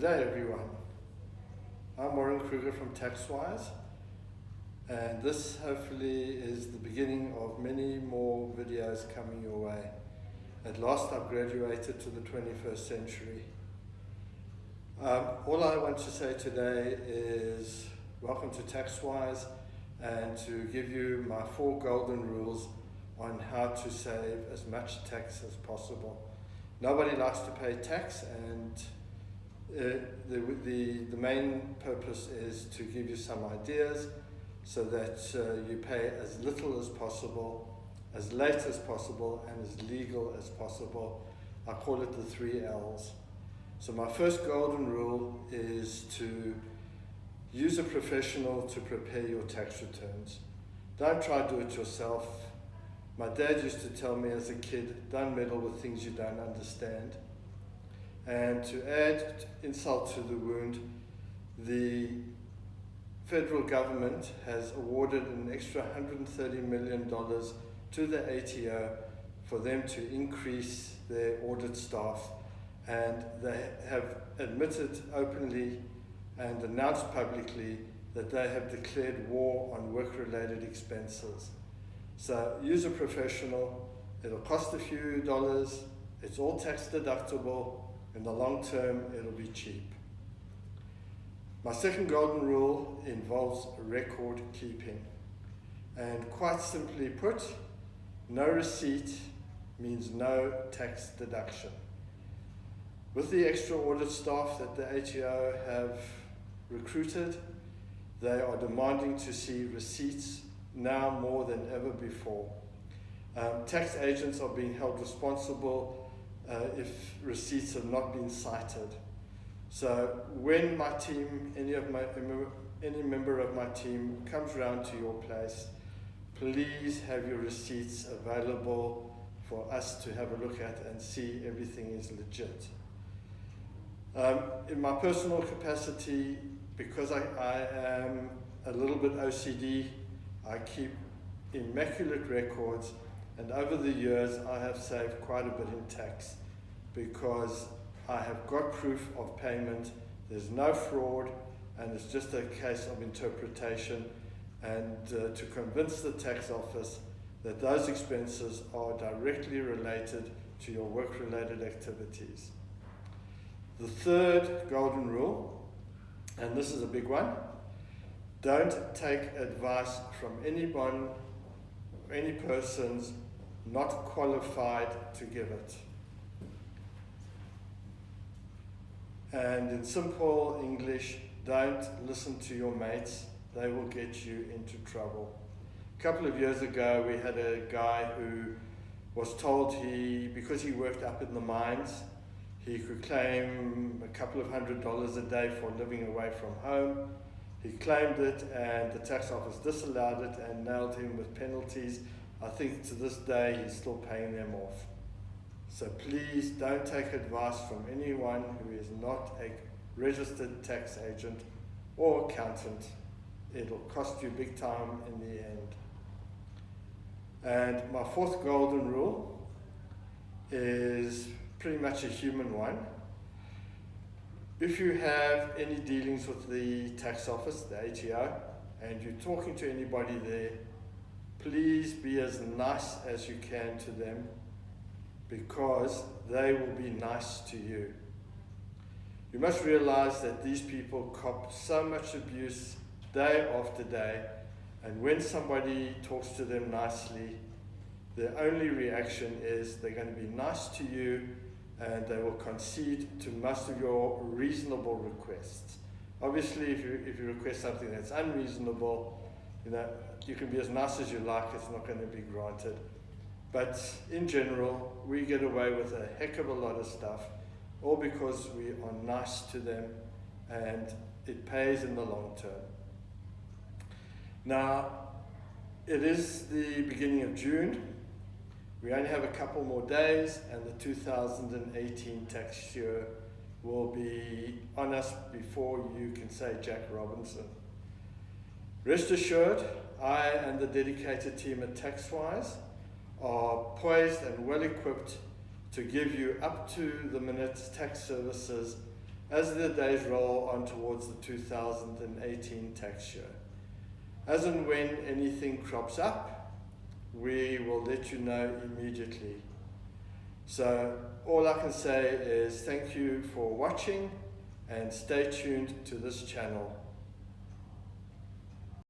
Good day everyone, I'm Warren Kruger from TaxWise, and this hopefully is the beginning of many more videos coming your way. At last I've graduated to the 21st century. All I want to say today is welcome to TaxWise and to give you my 4 golden rules on how to save as much tax as possible. Nobody likes to pay tax, and the main purpose is to give you some ideas so that you pay as little as possible, as late as possible, and as legal as possible. I call it the 3 L's. So my first golden rule is to use a professional to prepare your tax returns. Don't try to do it yourself. My dad used to tell me as a kid, don't meddle with things you don't understand. And to add insult to the wound, the federal government has awarded an extra $130 million to the ATO for them to increase their audit staff, and they have admitted openly and announced publicly that they have declared war on work-related expenses. So use a professional. It'll cost a few dollars, it's all tax deductible. In the long term, it'll be cheap. My second golden rule involves record keeping. And quite simply put, no receipt means no tax deduction. With the extra audit staff that the ATO have recruited, they are demanding to see receipts now more than ever before. Tax agents are being held responsible if receipts have not been cited. So when my team, any member of my team comes round to your place, please have your receipts available for us to have a look at and see everything is legit. In my personal capacity, because I am a little bit OCD, I keep immaculate records, and over the years I have saved quite a bit in tax because I have got proof of payment, there's no fraud, and it's just a case of interpretation and to convince the tax office that those expenses are directly related to your work-related activities. The third golden rule, and this is a big one, don't take advice from anyone, any persons not qualified to give it. And in simple English, don't listen to your mates, they will get you into trouble. A couple of years ago, we had a guy who was told because he worked up in the mines, he could claim a couple of $100s a day for living away from home. He claimed it, and the tax office disallowed it and nailed him with penalties. I think to this day he's still paying them off. So please don't take advice from anyone who is not a registered tax agent or accountant. It'll cost you big time in the end. And my fourth golden rule is pretty much a human one. If you have any dealings with the tax office, the ATO, and you're talking to anybody there, please be as nice as you can to them, because they will be nice to you. You must realize that these people cop so much abuse day after day, and when somebody talks to them nicely, their only reaction is they're going to be nice to you and they will concede to most of your reasonable requests. Obviously, if you request something that's unreasonable, you can be as nice as you like, it's not going to be granted. But in general, we get away with a heck of a lot of stuff, all because we are nice to them, and it pays in the long term. Now, it is the beginning of June. We only have a couple more days, and the 2018 tax year will be on us before you can say Jack Robinson. Rest assured, I and the dedicated team at TaxWise are poised and well equipped to give you up to the minute tax services as the days roll on towards the 2018 tax year. As and when anything crops up, we will let you know immediately. So all I can say is thank you for watching and stay tuned to this channel.